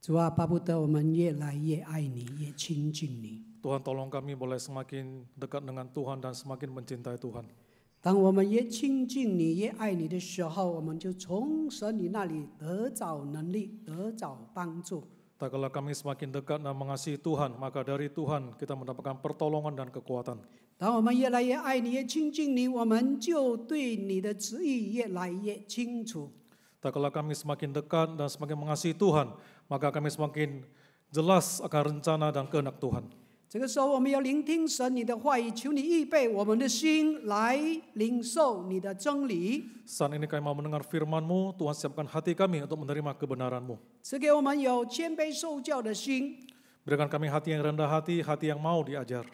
主啊，巴不得我们越来越爱你，越亲近你。 Tuhan tolong kami boleh semakin dekat dengan Tuhan dan semakin mencintai Tuhan. 当我们越亲近你、越爱你的时候，我们就从神你那里得着能力，得着帮助。 Tak kala kami semakin dekat dan mengasihi Tuhan, maka dari Tuhan kita mendapatkan pertolongan dan kekuatan. 当我们越来越爱你、越亲近你，我们就对你的旨意越来越清楚。 Tak kala kami semakin dekat dan semakin mengasihi Tuhan, maka kami semakin jelas akan rencana dan kehendak Tuhan. 这个时候，我们要聆听神你的话语，求你预备我们的心来领受你的真理。 Saat ini kami mau mendengar firman-Mu, Tuhan siapkan hati kami untuk menerima kebenaran-Mu. 赐给我们有谦卑受教的心， Berikan kami hati yang rendah hati, hati yang mau diajar.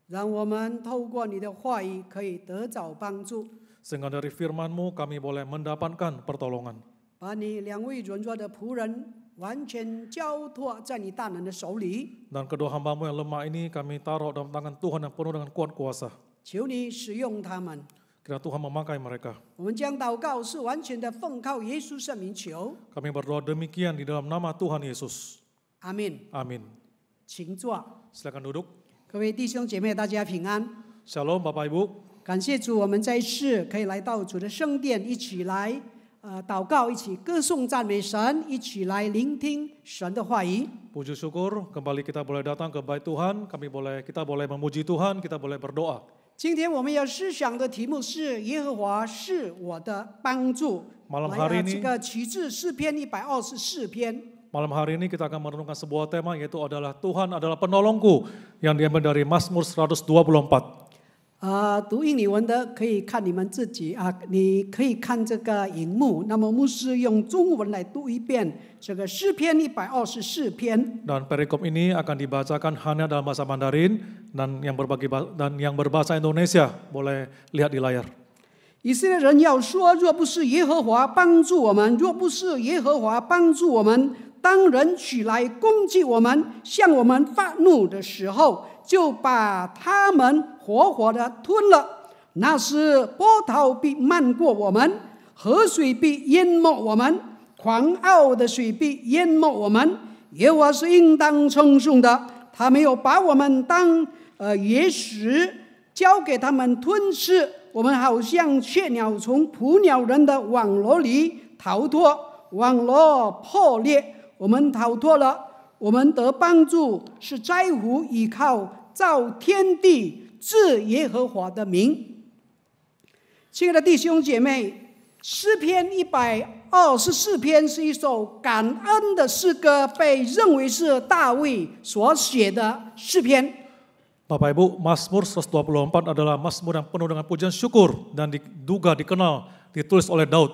让我们透过你的话语可以得着帮助。 Sehingga dari firman-Mu kami boleh mendapatkan pertolongan. 把你两位软弱的仆人完全交托在你大能的手里， Dan kedua hamba-Mu yang lemah ini kami taruh dalam tangan Tuhan yang penuh dengan kuat kuasa. 求你使用他们。 Kiranya Tuhan memakai mereka. 我们将祷告是完全的奉靠耶稣圣名求， Kami berdoa demikian di dalam nama Tuhan Yesus. 阿门。 Amin. 请坐， Silakan duduk. 各位弟兄姐妹，大家平安。 Shalom Bapak Ibu. 感谢主，我们在世可以来到主的圣殿，一起来祷告，一起歌颂赞美神，一起来聆听神的话语。 Puji syukur kembali kita boleh datang ke bait Tuhan. Kita boleh memuji Tuhan, kita boleh berdoa. 今天我们要思想的题目是耶和华是我的帮助。 Malam 来 hari 这 ini 个取自诗篇124篇。 Malam hari ini kita akan merenungkan sebuah tema, yaitu adalah Tuhan adalah penolongku, yang diambil dari Mazmur 124. 读印尼文的可以看你们自己你可以看这个荧幕。那么牧师用中文来读一遍这个诗篇124篇。 Dan perikop ini akan dibacakan hanya dalam bahasa Mandarin dan yang berbahasa Indonesia boleh lihat di layar. 以色列人要说：若不是耶和华帮助我们，若不是耶和华帮助我们，当人起来攻击我们，向我们发怒的时候，就把他们活活的吞了。那时波涛必漫过我们，河水必淹没我们，狂傲的水必淹没我们。耶和华是应当称颂的，他没有把我们当野食，交给他们吞吃。我们好像雀鸟从捕鸟人的网罗里逃脱，网罗破裂，我们逃脱了。我们得帮助是在乎依靠造天地治耶和华的名。亲爱的弟兄姐妹，诗篇124篇是一首感恩的诗歌，被认为是大卫所写的诗篇。 Bapak Ibu, Mazmur 124 adalah Mazmur yang penuh dengan pujian syukur dan dikenal, ditulis oleh Daud.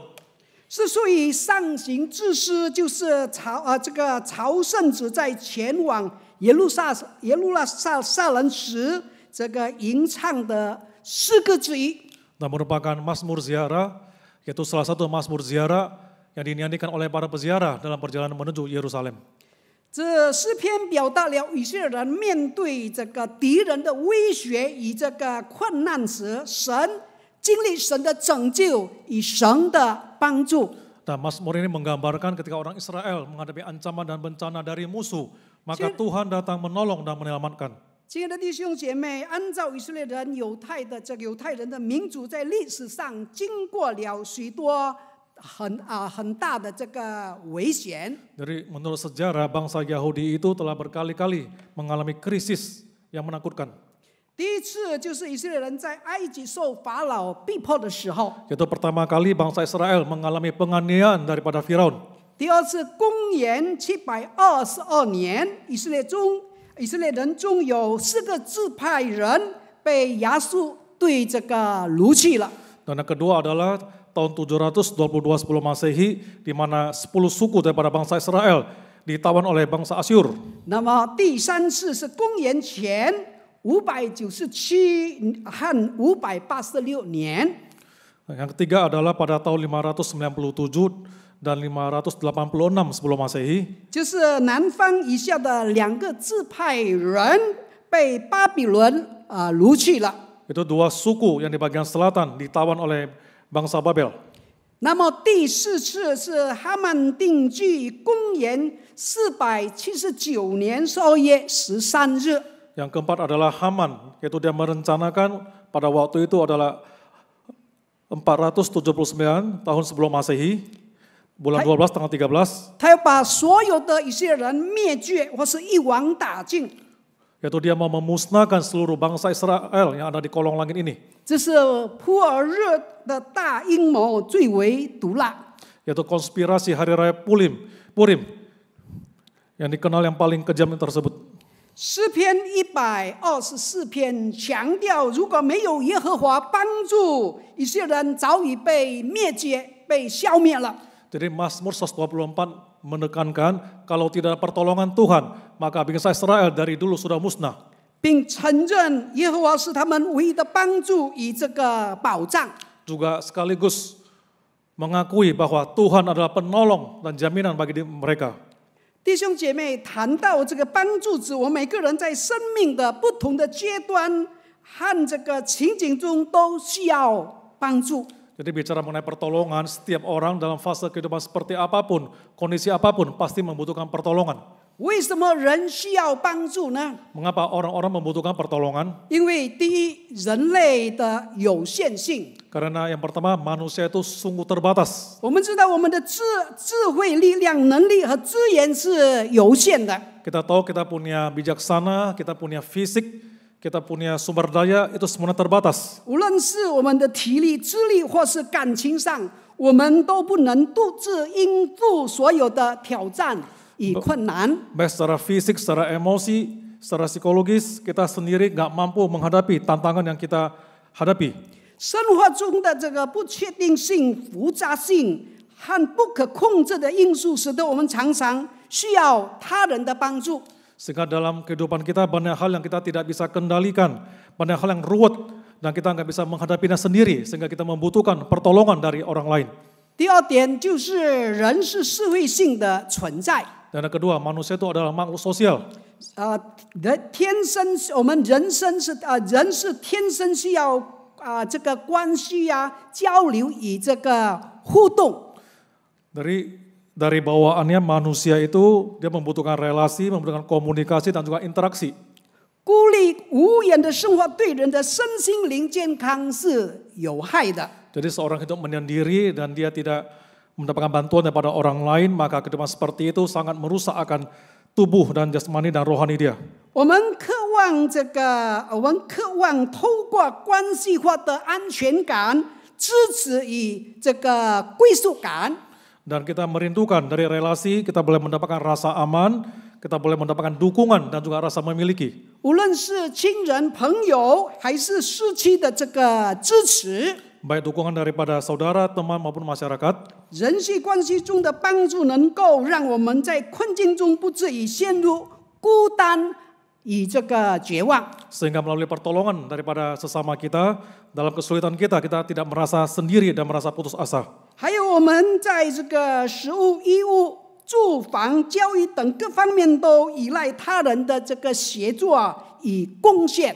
是属于上行之诗，就是朝圣者在前往耶路撒冷时这个吟唱的诗歌之一。 Dan merupakan Mazmur ziarah, yaitu salah satu Mazmur ziarah yang dinyanyikan oleh para peziarah dalam perjalanan menuju Yerusalem. 这诗篇表达了以色列人面对这个敌人的威胁与这个困难时，经历神的拯救与神的帮助。 Dan Mazmur ini menggambarkan ketika orang Israel menghadapi ancaman dan bencana dari musuh, maka Tuhan datang menolong dan menyelamatkan. 亲爱的弟兄姐妹，按照以色列人犹太人的民族在历史上经过了许多很大的这个危险。 Jadi menurut sejarah bangsa Yahudi itu telah berkali-kali mengalami krisis yang menakutkan. 第一次就是以色列人在埃及受法老逼迫的时候。 Itu pertama kali bangsa Israel mengalami penganiayaan daripada Firaun. 第二次，公元722年，以色列人中有4个支派人被亚述对这个掳去了。 Dan yang kedua adalah tahun 722 sebelum Masehi, di mana 10 suku daripada bangsa Israel ditawan oleh bangsa Asyur. 那么第三次是公元前597和586年。 Yang ketiga adalah pada tahun 597 dan 586 sebelum Masehi. 就是南方以下的2个支派人被巴比伦掳去了。 Itu 2 suku yang di bagian selatan ditawan oleh bangsa Babel. 那么第4次是哈曼定居公元479年12月13日。 Yang keempat adalah Haman, yaitu dia merencanakan pada waktu itu adalah 479 tahun sebelum Masehi, bulan 12 tanggal 13. 他要把所有的以色列人灭绝，或是一网打尽。 Yaitu dia mau memusnahkan seluruh bangsa Israel yang ada di kolong langit ini. 这是普尔日的大阴谋，最为毒辣。 Yaitu konspirasi hari raya Purim, yang dikenal yang paling kejam tersebut. 诗篇124篇强调，如果没有耶和华帮助，以色列人早已被灭绝、被消灭了。 Jadi Mazmur 124 menekankan kalau tidak ada pertolongan Tuhan, maka bangsa Israel dari dulu sudah musnah. 并承认耶和华是他们唯一的帮助与这个保障。 Juga sekaligus mengakui bahwa Tuhan adalah penolong dan jaminan bagi mereka. 弟兄姐妹，谈到这个帮助指，我们每个人在生命的不同的阶段和这个情景中都需要帮助。 Jadi bicara mengenai pertolongan, setiap orang dalam fase kehidupan seperti apapun, kondisi apapun pasti membutuhkan pertolongan. 为什么人需要帮助呢？ Mengapa orang-orang membutuhkan pertolongan? 因为第一，人类的有限性。 Karena yang pertama, manusia itu sungguh terbatas. 我们知道我们的智慧、力量、能力和资源是有限的。 Kita tahu kita punya bijaksana, kita punya fisik, kita punya sumber daya, itu semuanya terbatas. 无论是我们的体力、智力，或是感情上，我们都不能独自应付所有的挑战与困难。 Baik secara fisik, secara emosi, secara psikologis, kita sendiri nggak mampu menghadapi tantangan yang kita hadapi. 生活中的这个不确定性、复杂性和不可控制的因素，使得我们常常需要他人的帮助。 Sehingga dalam kehidupan kita banyak hal yang kita tidak bisa kendalikan, banyak hal yang ruwet, dan kita nggak bisa menghadapinya sendiri, sehingga kita membutuhkan pertolongan dari orang lain. 第二点就是人是社会性的存在。 Dan yang kedua, manusia itu adalah makhluk sosial. 天生我们人是天生需要这个关系交流与这个互动。 Dari bawaannya manusia itu dia membutuhkan relasi, membutuhkan komunikasi dan juga interaksi. 孤立无援的生活对人的身心灵健康是有害的。 Jadi seorang hidup menyendiri dan dia tidak mendapatkan bantuan daripada orang lain, maka kehidupan seperti itu sangat merusak akan tubuh dan jasmani dan rohani dia. 我们渴望透过关系化的安全感、支持与这个归属感。 Dan kita merindukan dari relasi, kita boleh mendapatkan rasa aman, kita boleh mendapatkan dukungan dan juga rasa memiliki. 无论是亲人、朋友，还是社区的这个支持， Baik dukungan daripada saudara, teman maupun masyarakat. 人际关系中的帮助，能够让我们在困境中不至于陷入孤单与这个绝望。 Sehingga melalui pertolongan daripada sesama kita, dalam kesulitan kita tidak merasa sendiri dan merasa putus asa. 还有我们在这个食物、衣物、住房、教育等各方面都依赖他人的这个协作与贡献。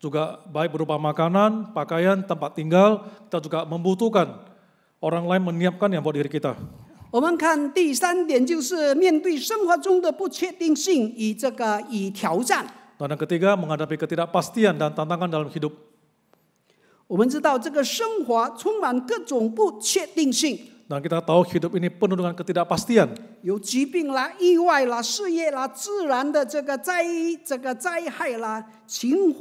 Juga baik berupa makanan, pakaian, tempat tinggal, kita juga membutuhkan orang lain menyiapkan yang buat diri kita. 我们看第3点，就是面对生活中的不确定性与挑战。 Dan yang ketiga, menghadapi ketidakpastian dan tantangan dalam hidup. 我们知道这个生活充满各种不确定性， Dan kita tahu hidup ini penuh dengan ketidakpastian. 有疾病啦、意外啦、事业啦、自然的这个灾害啦、情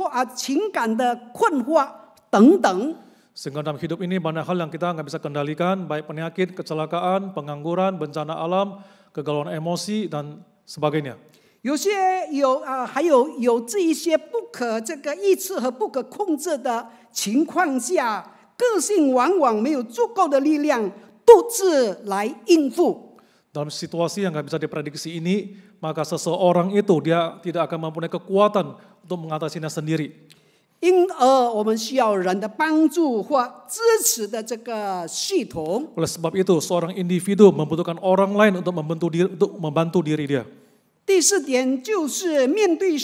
感的困惑等等。 Sehingga dalam hidup ini banyak hal yang kita nggak bisa kendalikan, baik penyakit, kecelakaan, pengangguran, bencana alam, kegalauan emosi, dan sebagainya. 还有这一些不可预测和不可控制的情况下，个性往往没有足够的力量独自来应付。 Dalam situasi yang nggak bisa diprediksi ini, maka seseorang itu dia tidak akan mempunyai kekuatan untuk mengatasinya sendiri. 因而我们需要人的帮助或支持的这个系统。 Oleh sebab itu, seorang individu membutuhkan orang lain untuk membantu diri dia. 第4点就是面对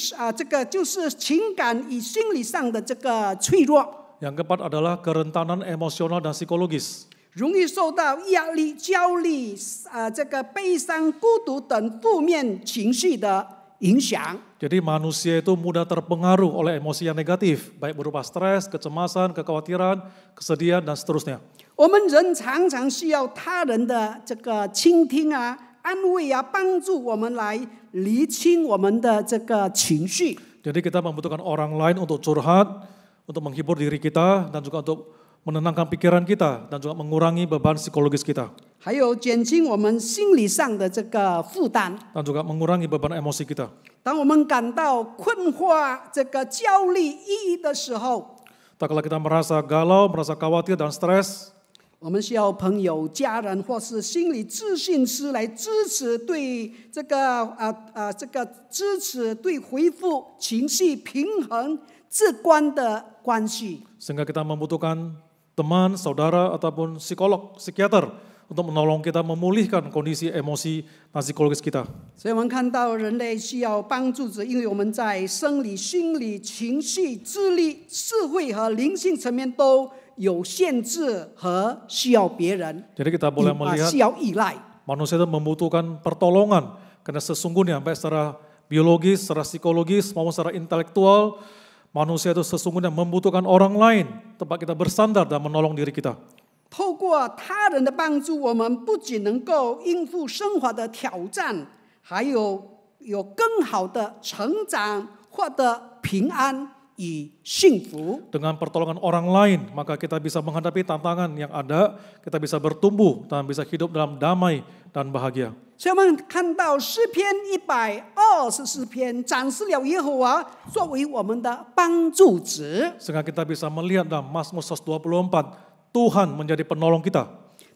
就是情感与心理上的这个脆弱。 Yang keempat adalah kerentanan emosional dan psikologis. 容易受到压力、焦虑、这个悲伤、孤独等负面情绪的影响。 Jadi manusia itu mudah terpengaruh oleh emosi yang negatif, baik berupa stres, kecemasan, kekhawatiran, kesedihan, dan seterusnya. 我们人常常需要他人的这个倾听啊、安慰啊，帮助我们来厘清我们的这个情绪。 Jadi kita membutuhkan orang lain untuk curhat, untuk menghibur diri kita, dan juga untuk menenangkan pikiran kita, dan juga mengurangi beban psikologis kita. 还有减轻我们心理上的这个负担。 Dan juga mengurangi beban emosi kita. 当我们感到困惑、这个焦虑、抑郁的时候， Tak kala kita merasa galau, merasa khawatir dan stres, 我们需要朋友、家人或是心理咨询师来支持，对这个支持对恢复情绪平衡至关的关系。 sehingga kita membutuhkan teman, saudara, ataupun psikolog, psikiater untuk menolong kita memulihkan kondisi emosi dan psikologis kita. 所以我们看到人类需要帮助者，因为我们在生理、心理、情绪、智力、社会和灵性层面都有限制和需要别人， Jadi kita boleh melihat 需要依赖。 manusia itu membutuhkan pertolongan karena sesungguhnya baik secara biologis, secara psikologis maupun secara intelektual, manusia itu sesungguhnya membutuhkan orang lain tempat kita bersandar dan menolong diri kita. 透过他人的帮助，我们不仅能够应付生活的挑战，还有更好的成长，获得平安与幸福。 Dengan pertolongan orang lain, maka kita bisa menghadapi tantangan yang ada, kita bisa bertumbuh dan bisa hidup dalam damai dan bahagia. 所以我们看到诗篇124篇展示了耶和华作为我们的帮助者， Sehingga kita bisa melihat dalam Mazmur 124, Tuhan menjadi penolong kita.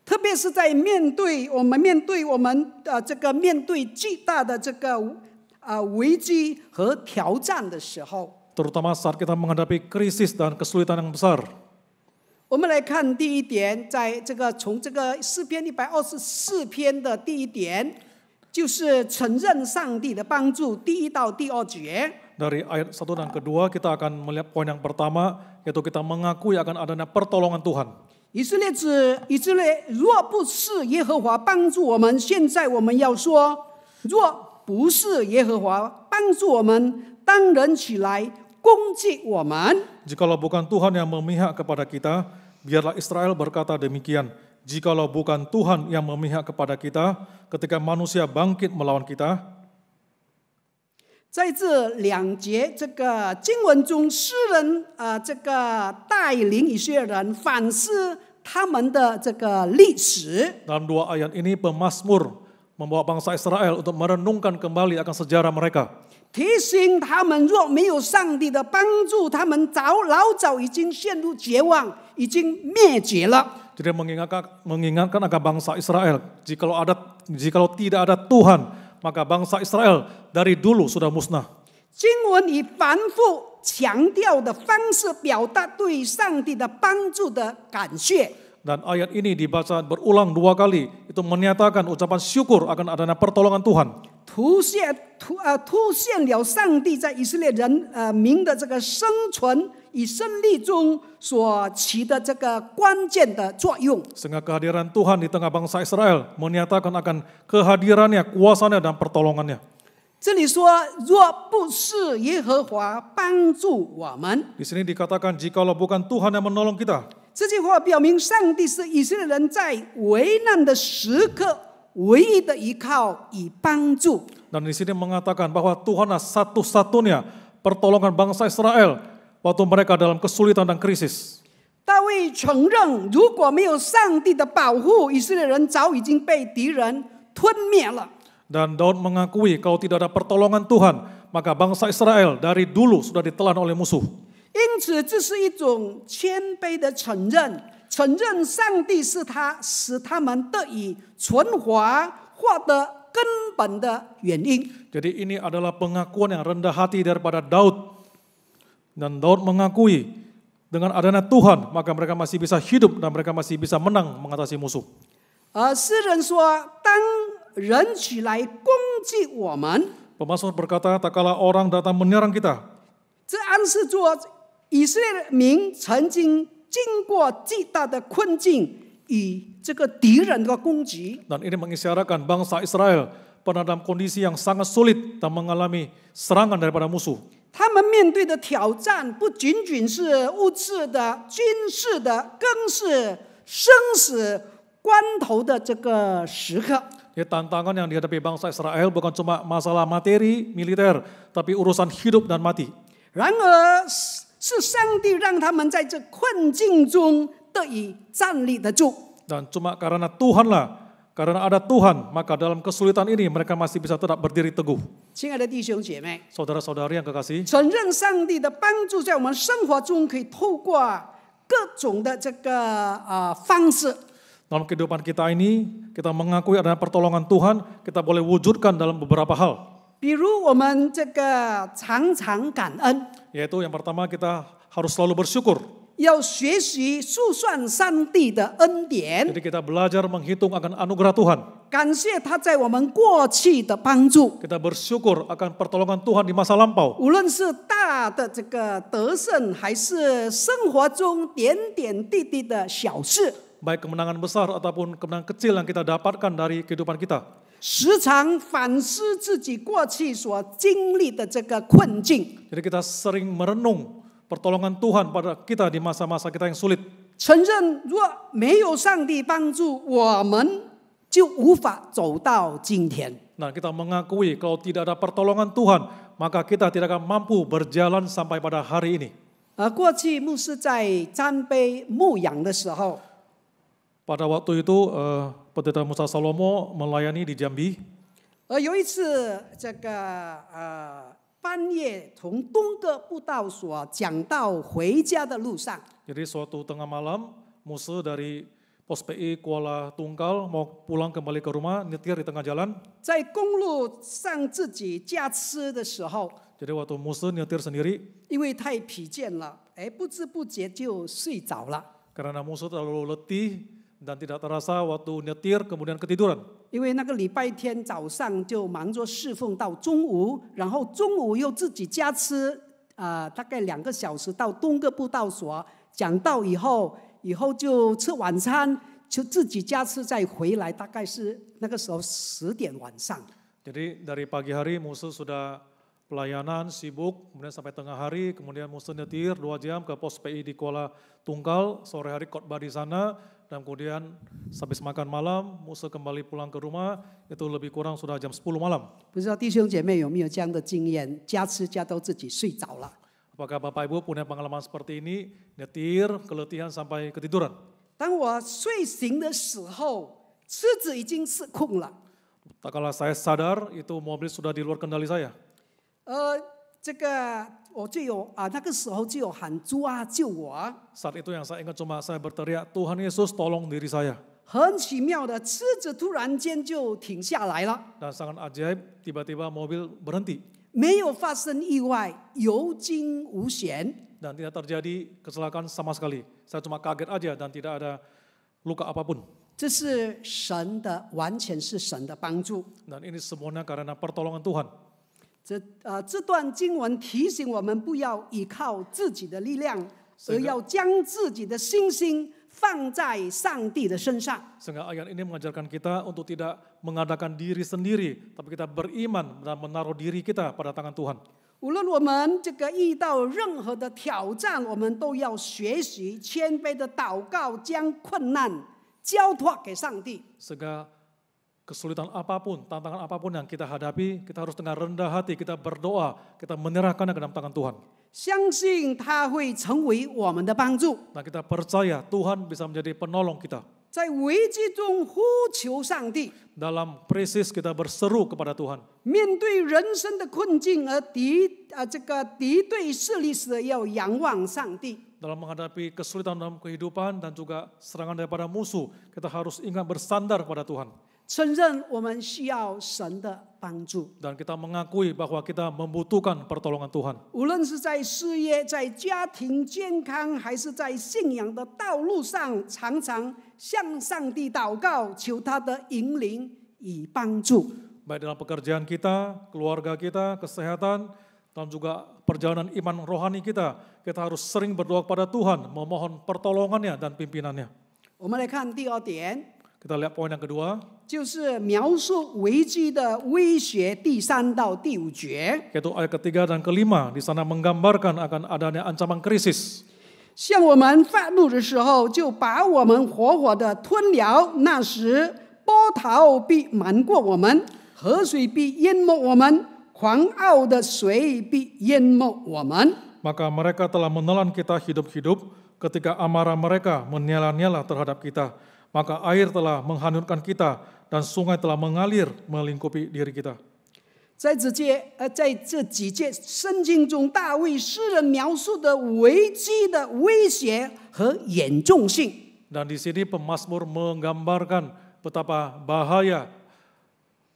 特别是在面对巨大的这个危机和挑战的时候。 Terutama saat kita menghadapi krisis dan kesulitan yang besar. 我们来看第一点，从这个诗篇124篇的第一点，就是承认上帝的帮助，第1到第2节。 Dari ayat 1 dan kedua kita akan melihat poin yang pertama, yaitu kita mengakui akan adanya pertolongan Tuhan. 以色列若不是耶和华帮助我们，现在我们要说，若不是耶和华帮助我们，当人起来攻击我们。 Jikalau bukan Tuhan yang memihak kepada kita, biarlah Israel berkata demikian. Jikalau bukan Tuhan yang memihak kepada kita, ketika manusia bangkit melawan kita. 在这2节这个经文中，诗人这个带领以色列人反思他们的这个历史。 Dalam 2 ayat ini pemazmur membawa bangsa Israel untuk merenungkan kembali akan sejarah mereka. 提醒他们，若没有上帝的帮助，他们老早已经陷入绝望，已经灭绝了。 Jadi mengingatkan akan bangsa Israel, jikalau tidak ada Tuhan, maka bangsa Israel dari dulu sudah musnah. 经文以反复强调的方式表达对上帝的帮助的感谢。 Dan ayat ini dibaca berulang 2 kali, itu menyatakan ucapan syukur akan adanya pertolongan Tuhan. 凸显了上帝在以色列人民的这个生存与胜利中所起的这个关键的作用。 Sehingga kehadiran Tuhan di tengah bangsa Israel menyatakan akan kehadirannya, kuasanya dan pertolongannya. 这里说，若不是耶和华帮助我们， Di sini dikatakan jikalau bukan Tuhan yang menolong kita. 这句话表明上帝是以色列人在危难的时刻唯一的依靠与帮助。 Dan di sini mengatakan bahwa Tuhanlah satu-satunya pertolongan bangsa Israel waktu mereka dalam kesulitan dan krisis. 大卫承认，如果没有上帝的保护，以色列人早已经被敌人吞灭了。 Dan Daud mengakui kalau tidak ada pertolongan Tuhan, maka bangsa Israel dari dulu sudah ditelan oleh musuh. 因此，这是一种谦卑的承认，承认上帝是使他们得以存活、获得根本的原因。 Jadi ini adalah pengakuan yang rendah hati daripada Daud. Dan Daud mengakui dengan adanya Tuhan, maka mereka masih bisa hidup dan mereka masih bisa menang mengatasi musuh. 诗人说：“当人起来攻击我们。” Pemazmur berkata, tak kala orang datang menyerang kita. 这暗示着以色列民曾经经过巨大的困境，与这个敌人的攻击。 Dan ini mengisyaratkan bangsa Israel pernah dalam kondisi yang sangat sulit dan mengalami serangan daripada musuh. 他们面对的挑战不仅仅是物质的、军事的，更是生死关头的这个时刻。 Ya, tantangan yang dihadapi bangsa Israel bukan cuma masalah materi, militer, tapi urusan hidup dan mati. 然而是上帝让他们在这困境中得以站立得住。 Dan cuma karena Tuhanlah, karena ada Tuhan, maka dalam kesulitan ini mereka masih bisa tetap berdiri teguh. 亲爱的弟兄姐妹， Saudara-saudari yang kekasih, 承认上帝的帮助在我们生活中可以透过各种的这个方式。 dalam kehidupan kita ini, kita mengakui adanya pertolongan Tuhan, kita boleh wujudkan dalam beberapa hal. 比如我们这个常常感恩， Yaitu yang pertama kita harus selalu bersyukur. 要学习数算上帝的恩典， Jadi kita belajar menghitung akan anugerah Tuhan. 感谢他在我们过去的帮助， Kita bersyukur akan pertolongan Tuhan di masa lampau. 无论是大的这个得胜，还是生活中点点滴滴的小事， Baik kemenangan besar ataupun kemenangan kecil yang kita dapatkan dari kehidupan kita. 时常反思自己过去所经历的这个困境， Jadi kita sering merenung pertolongan Tuhan pada kita di masa-masa kita yang sulit. 承认若没有上帝帮助，我们就无法走到今天。 Nah, kita mengakui kalau tidak ada pertolongan Tuhan, maka kita tidak akan mampu berjalan sampai pada hari ini. 过去牧师在瞻杯牧养的时候， Pada waktu itu Pendeta Musa Salomo melayani di Jambi. 有一次这个半夜从东个布道所讲道回家的路上， Jadi suatu tengah malam, Musa dari Pos PI Kuala Tungkal mau pulang kembali ke rumah, nyetir di tengah jalan. 在公路上自己驾车的时候， Jadi waktu Musa nyetir sendiri, 因为太疲倦了，不知不觉就睡着了。 karena Musa terlalu letih dan tidak terasa waktu nyetir kemudian ketiduran. 因为那个礼拜天早上就忙着侍奉到中午，然后中午又自己驾车，大概2个小时到东个布道所讲道以后就吃晚餐，就自己驾车再回来，大概是那个时候10点晚上。 Jadi dari pagi hari Musa sudah pelayanan, sibuk, kemudian sampai tengah hari, kemudian Musa nyetir 2 jam ke Pos PI di Kuala Tungkal, sore hari khotbah di sana, dan kemudian habis makan malam, Musa kembali pulang ke rumah, itu lebih kurang sudah jam 10 malam. 不知道弟兄姐妹有没有这样的经验，驾车驾到自己睡着了。 Apakah Bapak Ibu punya pengalaman seperti ini, nyetir, keletihan sampai ketiduran? 当我睡醒的时候，车子已经失控了。 Tak kala saya sadar, itu mobil sudah di luar kendali saya. 这个我就有那个时候就有喊主啊救我啊！ Saat itu yang saya ingat cuma saya berteriak, Tuhan Yesus tolong diri saya. 很奇妙的，车子突然间就停下来了， Dan sangat ajaib, tiba-tiba mobil berhenti. 没有发生意外，有惊无险。 Dan tidak terjadi kecelakaan sama sekali. Saya cuma kaget aja dan tidak ada luka apapun. 这是神的，完全是神的帮助。 Dan ini semuanya karena pertolongan Tuhan. 这段经文提醒我们，不要依靠自己的力量，而要将自己的信心放在上帝的身上。 Sehingga ayat ini mengajarkan kita untuk tidak mengadakan diri sendiri, tapi kita beriman dan menaruh diri kita pada tangan Tuhan. 无论我们遇到任何的挑战，我们都要学习谦卑的祷告，将困难交托给上帝。 Sehingga kesulitan apapun, tantangan apapun yang kita hadapi, kita harus dengan rendah hati, kita berdoa, kita menyerahkannya ke dalam tangan Tuhan. 相信他会成为我们的帮助， Nah, kita percaya Tuhan bisa menjadi penolong kita. 在危机中呼求上帝， Dalam krisis kita berseru kepada Tuhan. 面对人生的困境而敌对势力时，要仰望上帝。 Dalam menghadapi kesulitan dalam kehidupan dan juga serangan daripada musuh, kita harus ingat bersandar pada Tuhan. 承认我们需要神的帮助， Dan kita mengakui bahwa kita membutuhkan pertolongan Tuhan. 无论是在事业、在家庭健康，还是在信仰的道路上，常常向上帝祷告，求他的引领与帮助。 Baik dalam pekerjaan kita, keluarga kita, kesehatan, dan juga perjalanan iman rohani kita, kita harus sering berdoa kepada Tuhan, memohon pertolongannya dan pimpinannya. 我们来看第二点， Kita lihat poin yang kedua, 就是描述危机的威胁，第3到第5节。 yaitu ayat ketiga dan kelima. Di sana menggambarkan akan adanya ancaman krisis. 向我们发怒的时候，就把我们活活的吞了。那时波涛必瞒过我们，河水必淹没我们，狂傲的水必淹没我们。 Maka mereka telah menelan kita hidup-hidup ketika amarah mereka menyala-nyala terhadap kita. Maka air telah menghanyutkan kita dan sungai telah mengalir melingkupi diri kita. 在这几节圣经中，大卫诗人描述的危机的威胁和严重性。 Dan di sini pemazmur menggambarkan betapa bahaya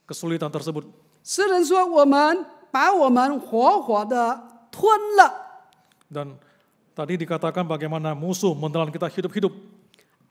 kesulitan tersebut. 诗人说：“我们把我们活活的吞了。” Dan tadi dikatakan bagaimana musuh menelan kita hidup-hidup.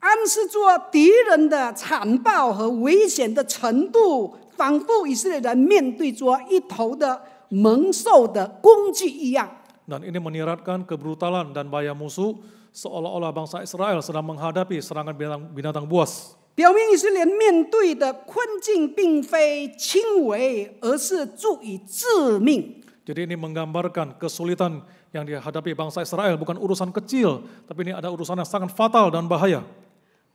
暗示着敌人的残暴和危险的程度，仿佛以色列人面对着一头的猛兽的攻击一样。 Dan ini menyiratkan kebrutalan dan bahaya musuh seolah-olah bangsa Israel sedang menghadapi serangan binatang buas. 表明以色列面对的困境并非轻微，而是足以致命。 Jadi ini menggambarkan kesulitan yang dihadapi bangsa Israel bukan urusan kecil, tapi ini ada urusan yang sangat fatal dan bahaya.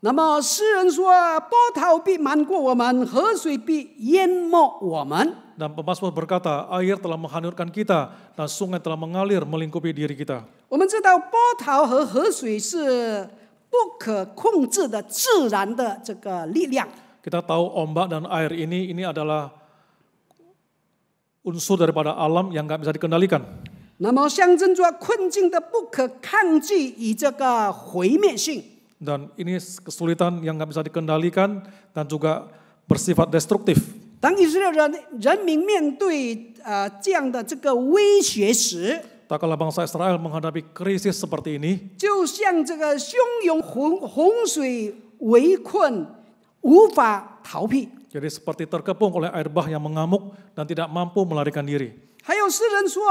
那么诗人说：“波涛必瞒过我们，河水必淹没我们。” Dan pemazmur berkata, air telah menghanyutkan kita dan sungai telah mengalir melingkupi diri kita. 我们知道波涛和河水是不可控制的自然的这个力量。 Kita tahu ombak dan air ini adalah unsur daripada alam yang nggak bisa dikendalikan. 那么象征着困境的不可抗拒与这个毁灭性。 Dan ini kesulitan yang nggak bisa dikendalikan dan juga bersifat destruktif. 当以色列人民面对这样的这个威胁时， Tak kala bangsa Israel menghadapi krisis seperti ini, 就像这个汹涌洪水围困，无法逃避。 jadi seperti terkepung oleh air bah yang mengamuk dan tidak mampu melarikan diri. 还有诗人说：“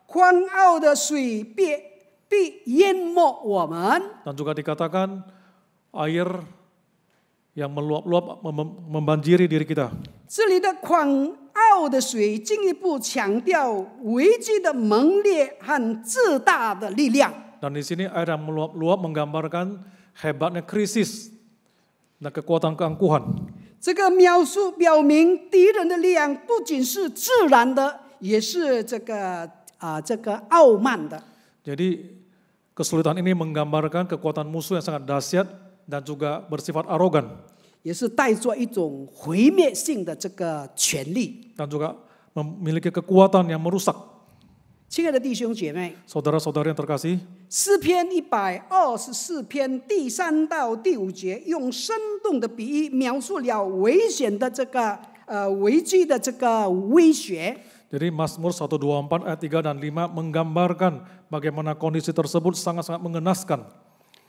狂傲的水必淹没我们。” Dan juga dikatakan air yang meluap-luap membanjiri diri kita. 这里的狂傲的水进一步强调危机的猛烈和自大的力量。 Dan di sini air yang meluap-luap menggambarkan hebatnya krisis dan kekuatan keangkuhan. 这个描述表明敌人的力量不仅是自然的，也是这个傲慢的。 Jadi kesulitan ini menggambarkan kekuatan musuh yang sangat dahsyat dan juga bersifat arogan. 也是带着一种毁灭性的这个权力。 Dan juga memiliki kekuatan yang merusak. 亲爱的弟兄姐妹， Saudara-saudara yang terkasih, 诗篇124篇第3到第5节，用生动的比喻描述了危险的这个危机的这个威胁。 jadi Mazmur 124 ayat 3 dan 5 menggambarkan bagaimana kondisi tersebut sangat-sangat mengenaskan.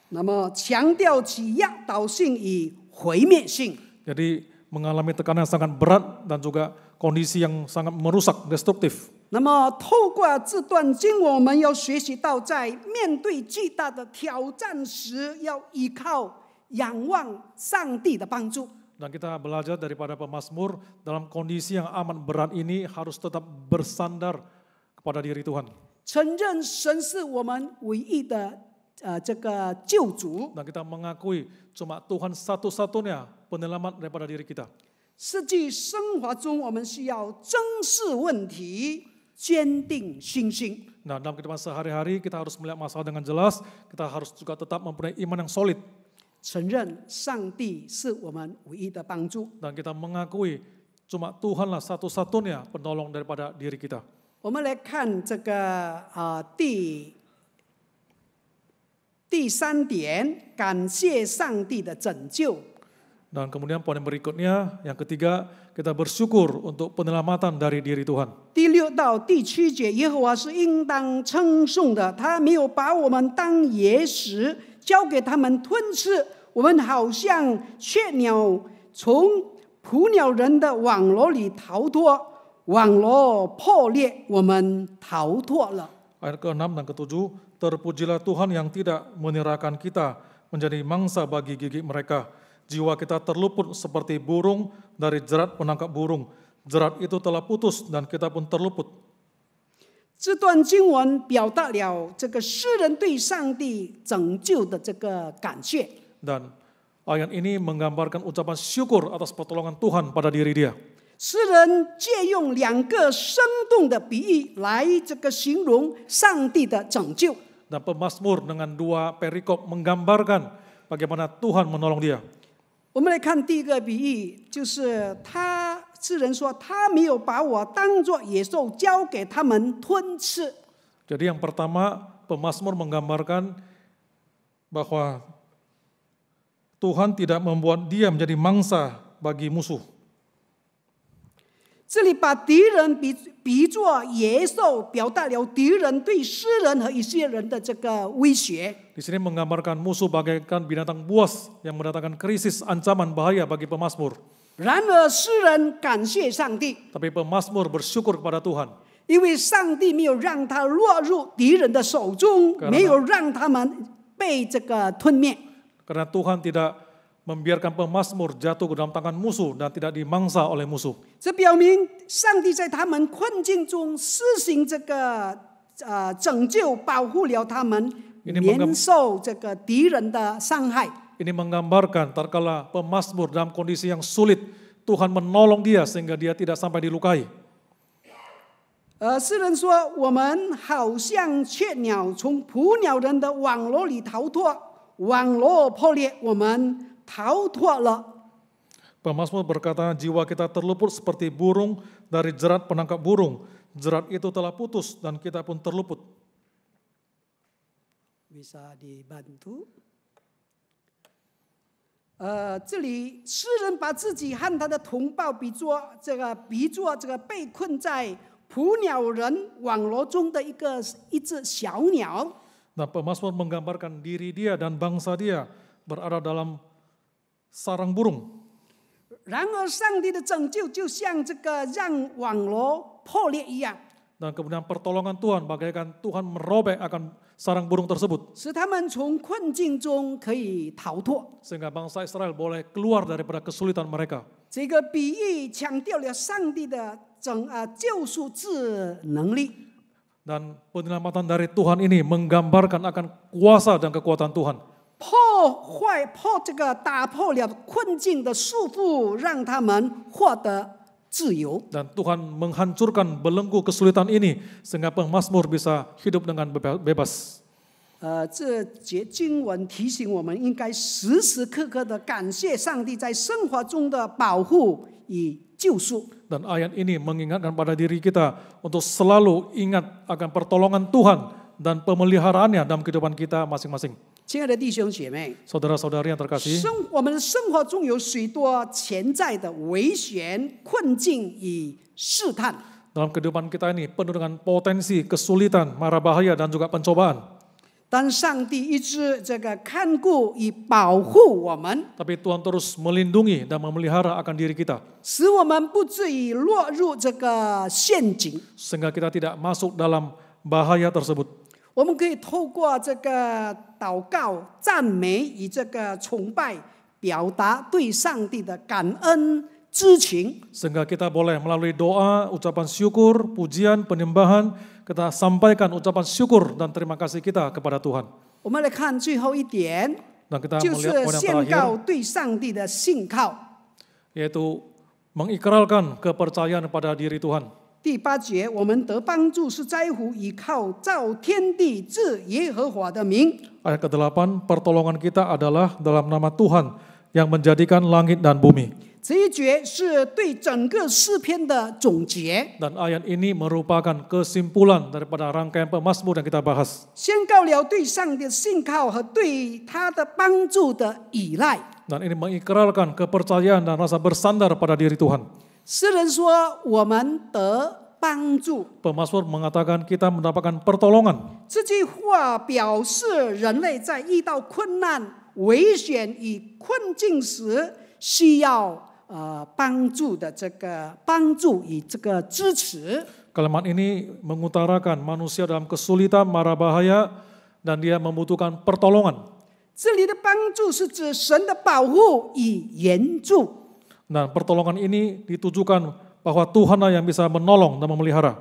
那么强调其压倒性与毁灭性。 Jadi mengalami tekanan yang sangat berat dan juga kondisi yang sangat merusak, destruktif. 那么透过这段经文，我们要学习到，在面对巨大的挑战时，要依靠仰望上帝的帮助。 Dan kita belajar daripada pemazmur dalam kondisi yang amat berat ini harus tetap bersandar kepada diri Tuhan. 承认神是我们唯一的这个救主。 Dan kita mengakui cuma Tuhan satu-satunya penyelamat daripada diri kita. 实际生活中，我们需要正视问题，坚定信心。 Nah, dalam kehidupan sehari-hari kita harus melihat masalah dengan jelas, kita harus juga tetap mempunyai iman yang solid. 承认上帝是我们唯一的帮助。 Dan kita mengakui cuma Tuhanlah satu-satunya penolong daripada diri kita. 我们来看这个第3点，感谢上帝的拯救。 Dan kemudian poin berikutnya, yang ketiga, kita bersyukur untuk penyelamatan dari diri Tuhan. 第6到第7节，耶和华是应当称颂的，他没有把我们当野食，交给他们吞吃。我们好像雀鸟从捕鸟人的网罗里逃脱，网罗破裂，我们逃脱了。 Ayat ke-6 dan ke-7, terpujilah Tuhan yang tidak menyerahkan kita menjadi mangsa bagi gigi mereka. Jiwa kita terluput seperti burung dari jerat penangkap burung. Jerat itu telah putus dan kita pun terluput. 这段经文表达了这个诗人对上帝拯救的这个感谢。 Dan ayat ini menggambarkan ucapan syukur atas pertolongan Tuhan pada diri dia. 诗人借用2个生动的比喻来这个形容上帝的拯救。 Dan pemazmur dengan 2 perikop menggambarkan bagaimana Tuhan menolong dia. 我们来看第一个比喻，就是诗人说他没有把我当作野兽交给他们吞吃。 Jadi yang pertama, pemazmur menggambarkan bahwa Tuhan tidak membuat dia menjadi mangsa bagi musuh. 这里把敌人比作野兽，表达了敌人对诗人和以色列人的这个威胁。 Di sini menggambarkan musuh bagaikan binatang buas yang mendatangkan krisis, ancaman, bahaya bagi pemazmur. 然而诗人感谢上帝， Tapi pemazmur bersyukur kepada Tuhan. 因为上帝没有让他落入敌人的手中，没有让他们被这个吞灭。 Karena Tuhan tidak membiarkan pemazmur jatuh ke dalam tangan musuh dan tidak dimangsa oleh musuh. 这表明上帝在他们困境中施行这个拯救，保护了他们免受这个敌人的伤害。 Ini menggambarkan tatkala pemazmur dalam kondisi yang sulit, Tuhan menolong dia sehingga dia tidak sampai dilukai. 诗人说：“我们好像雀鸟从捕鸟人的网罗里逃脱，网罗破裂，我们逃脱了。” Pemazmur berkata, jiwa kita terluput seperti burung dari jerat penangkap burung. Jerat itu telah putus dan kita pun terluput. Bisa dibantu? 这里诗人把自己和他的同胞比作这个被困在捕鸟人网罗中的一只小鸟。 Nah, pemazmur menggambarkan diri dia dan bangsa dia berada dalam sarang burung. 然而，上帝的拯救就像这个让网罗破裂一样， Dan kemudian pertolongan Tuhan bagaikan Tuhan merobek akan sarang burung tersebut. 使他们从困境中可以逃脱。 Sehingga bangsa Israel boleh keluar daripada kesulitan mereka. 这个比喻强调了上帝的救赎之能力。 Dan penyelamatan dari Tuhan ini menggambarkan akan kuasa dan kekuatan Tuhan. 打破了困境的束缚，让他们获得自由。 Dan Tuhan menghancurkan belenggu kesulitan ini sehingga pemazmur bisa hidup dengan bebas. 这节经文提醒我们，应该时时刻刻的感谢上帝在生活中的保护与救赎。 Dan ayat ini mengingatkan pada diri kita untuk selalu ingat akan pertolongan Tuhan dan pemeliharaannya dalam kehidupan kita masing-masing. 亲爱的弟兄姐妹， Saudara-saudari yang terkasih, 我们的生活中有许多潜在的危险、困境与试探。 dalam kehidupan kita ini penuh dengan potensi, kesulitan, mara bahaya dan juga pencobaan. 但上帝一直这个看顾与保护我们， Tapi Tuhan terus melindungi dan memelihara akan diri kita. 使我们不至于落入这个陷阱。 Sehingga kita tidak masuk dalam bahaya tersebut. 我们可以透过这个祷告、赞美与这个崇拜，表达对上帝的感恩之情。 Sehingga kita boleh melalui doa, ucapan syukur, pujian, penyembahan, kita sampaikan ucapan syukur dan terima kasih kita kepada Tuhan. 我们来看最后一点， Dan kita 就 melihat 是 poin yang 宣告 terakhir, 对上帝的信靠。 yaitu mengikrarkan kepercayaan pada diri Tuhan. 第8节，我们得帮助是在乎依靠造天地至耶和华的名。 Ayat ke-8, pertolongan kita adalah dalam nama Tuhan yang menjadikan langit dan bumi. 这一节是对整个诗篇的总结， Dan ayat ini merupakan kesimpulan daripada rangkaian pemazmur yang kita bahas. 宣告了对上帝的信靠和对他的帮助的依赖。 Dan ini mengikrarkan kepercayaan dan rasa bersandar pada diri Tuhan. 诗人说：“我们得帮助。” Pemazmur mengatakan kita mendapatkan pertolongan. 这句话表示人类在遇到困难、危险与困境时，需要帮助的这个帮助与这个支持。 Kalimat ini mengutarakan manusia dalam kesulitan, mara bahaya, dan dia membutuhkan pertolongan. 这里的帮助是指神的保护与援助。 Dan pertolongan ini ditujukan bahwa Tuhanlah yang bisa menolong dan memelihara.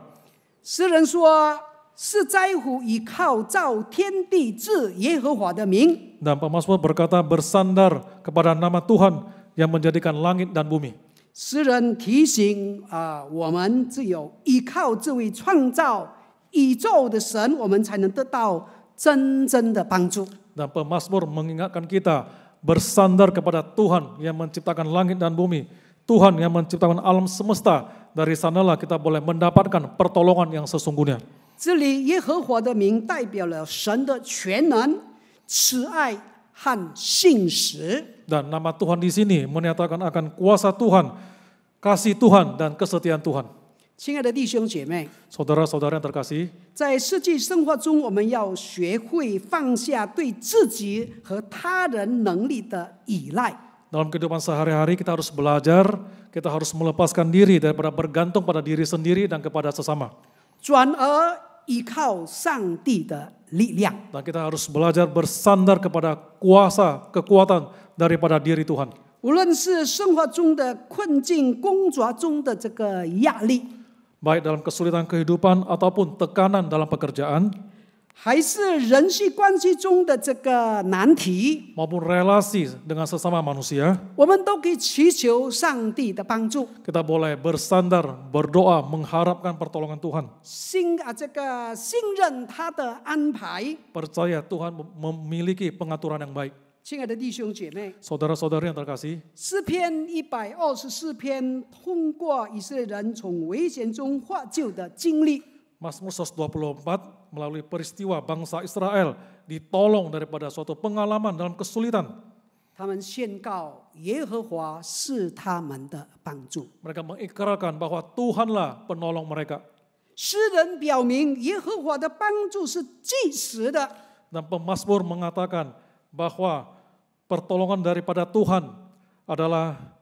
诗人说：“是在乎倚靠造天地至耶和华的名。” Dan pemazmur berkata bersandar kepada nama Tuhan yang menjadikan langit dan bumi. 诗人提醒我们只有依靠这位创造宇宙的神，我们才能得到真正的帮助。 Dan pemazmur mengingatkan kita bersandar kepada Tuhan yang menciptakan langit dan bumi. Tuhan yang menciptakan alam semesta. Dari sanalah kita boleh mendapatkan pertolongan yang sesungguhnya. 这里耶和华的名代表了神的全能、慈爱和信实。 Dan nama Tuhan di sini menyatakan akan kuasa Tuhan, kasih Tuhan, dan kesetiaan Tuhan. 亲爱的弟兄姐妹， Saudara-saudara yang terkasih, 在实际生活中，我们要学会放下对自己和他人能力的依赖。 dalam kehidupan sehari-hari kita harus belajar, kita harus melepaskan diri daripada bergantung pada diri sendiri dan kepada sesama. 转而依靠上帝的力量。 Dan kita harus belajar bersandar kepada kuasa, kekuatan daripada diri Tuhan. 无论是生活中的困境、工作中的这个压力， Baik dalam kesulitan kehidupan ataupun tekanan dalam pekerjaan, 还是人际关系中的这个难题， maupun relasi dengan sesama manusia, 我们都可以祈求上帝的帮助， kita boleh bersandar, berdoa, mengharapkan pertolongan Tuhan. 这个信任他的安排。 Percaya Tuhan memiliki pengaturan yang baik. 亲爱的弟兄姐妹， Saudara-saudari yang terkasih, 诗篇124篇通过以色列人从危险中获救的经历， Mazmur 124 melalui peristiwa bangsa Israel ditolong daripada suatu pengalaman dalam kesulitan. 他们宣告耶和华是他们的帮助。 Mereka mengikrarkan bahwa Tuhanlah penolong mereka. 诗人表明耶和华的帮助是即时的， Dan pemazmur mengatakan bahwa pertolongan daripada Tuhan adalah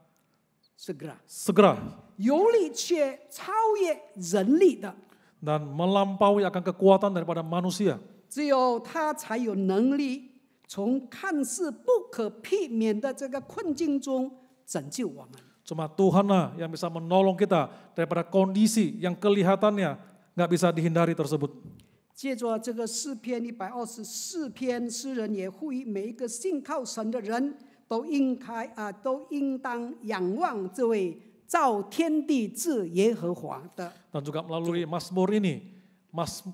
segera 有力却超越人力的。 dan melampaui akan kekuatan daripada manusia. 只有他才有能力从看似不可避免的这个困境中拯救我们。 Cuma Tuhanlah yang bisa menolong kita daripada kondisi yang kelihatannya nggak bisa dihindari tersebut. 借着这个诗篇124篇，诗人也呼吁每一个信靠神的人都应当仰望这位造天地至耶和华的。 Dan juga melalui Mazmur ini,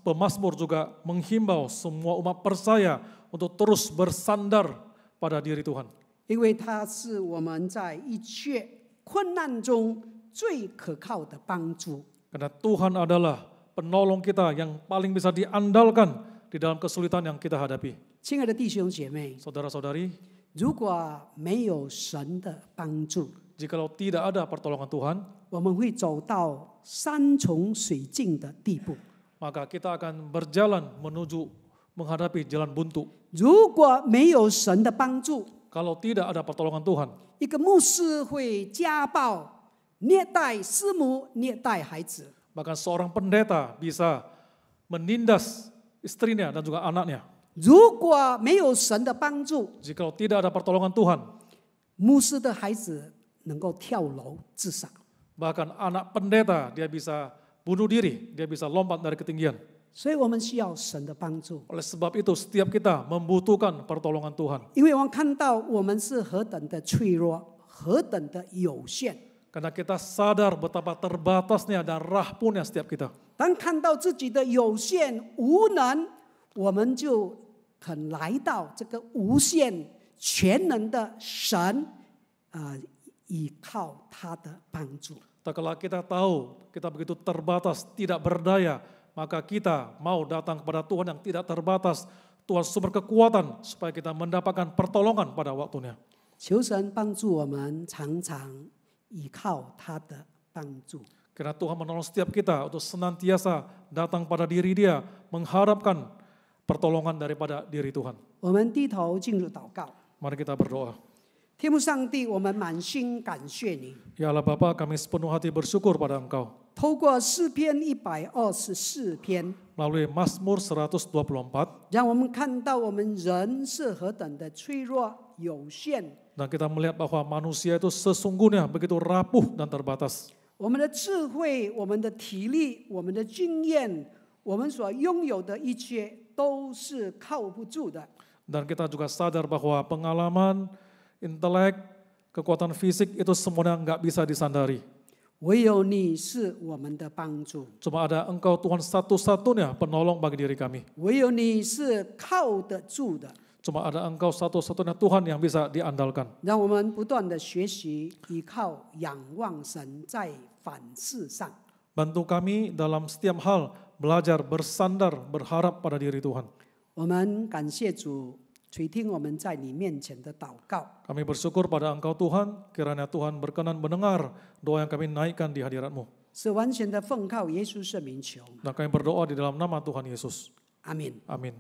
pemazmur juga menghimbau semua umat percaya untuk terus bersandar pada diri Tuhan. 因为他是我们在一切困难中最可靠的帮助。 Karena Tuhan adalah penolong kita yang paling bisa diandalkan di dalam kesulitan yang kita hadapi. 亲爱的弟兄姐妹， Saudara-saudari, 如果没有神的帮助， jikalau tidak ada pertolongan Tuhan, 我们会走到山穷水尽的地步。 maka kita akan berjalan menuju menghadapi jalan buntu. 如果没有神的帮助， Kalau tidak ada pertolongan Tuhan, 一个牧师会家暴、虐待师母、虐待孩子。 bahkan seorang pendeta bisa menindas istrinya dan juga anaknya. 如果没有神的帮助， Jikalau tidak ada pertolongan Tuhan, 牧师的孩子能够跳楼自杀。 bahkan anak pendeta dia bisa bunuh diri, dia bisa lompat dari ketinggian. 所以我们需要神的帮助， Oleh sebab itu setiap kita membutuhkan pertolongan Tuhan. 因为我们看到我们是何等的脆弱，何等的有限。 Karena kita sadar betapa terbatasnya dan rapuhnya setiap kita. 当看到自己的有限无能，我们就肯来到这个无限全能的神，依靠他的帮助。 Tatkala kita tahu kita begitu terbatas, tidak berdaya, maka kita mau datang kepada Tuhan yang tidak terbatas, Tuhan sumber kekuatan supaya kita mendapatkan pertolongan pada waktunya. 求神帮助我们，常常依靠他的帮助。 Karena Tuhan menolong setiap kita untuk senantiasa datang pada diri Dia, mengharapkan pertolongan daripada diri Tuhan. 我们低头进入祷告。 Mari kita berdoa. 天父上帝，我们满心感谢你， Ya Allah Bapa, kami sepenuh hati bersyukur pada Engkau. 透过诗篇124篇， melalui Mazmur 124. 让我们看到我们人是何等的脆弱有限， Dan kita melihat bahwa manusia itu sesungguhnya begitu rapuh dan terbatas. 我们的智慧、我们的体力、我们的经验，我们所拥有的一切都是靠不住的。 Dan kita juga sadar bahwa pengalaman, intelek, kekuatan fisik itu semuanya nggak bisa disandari. 唯有你是我们的帮助， Cuma ada Engkau Tuhan satu-satunya penolong bagi diri kami. 唯有你是靠得住的。 Cuma ada Engkau satu-satunya Tuhan yang bisa diandalkan. 让我们不断的学习，依靠、仰望神，在凡事上。 Bantu kami dalam setiap hal belajar bersandar berharap pada diri Tuhan. 我们感谢主垂听我们在你面前的祷告。 Kami bersyukur pada Engkau Tuhan, kiranya Tuhan berkenan mendengar doa yang kami naikkan di hadirat-Mu. 是完全的奉靠耶稣圣名求， Dan kami berdoa di dalam nama Tuhan Yesus. 阿门。 Amin.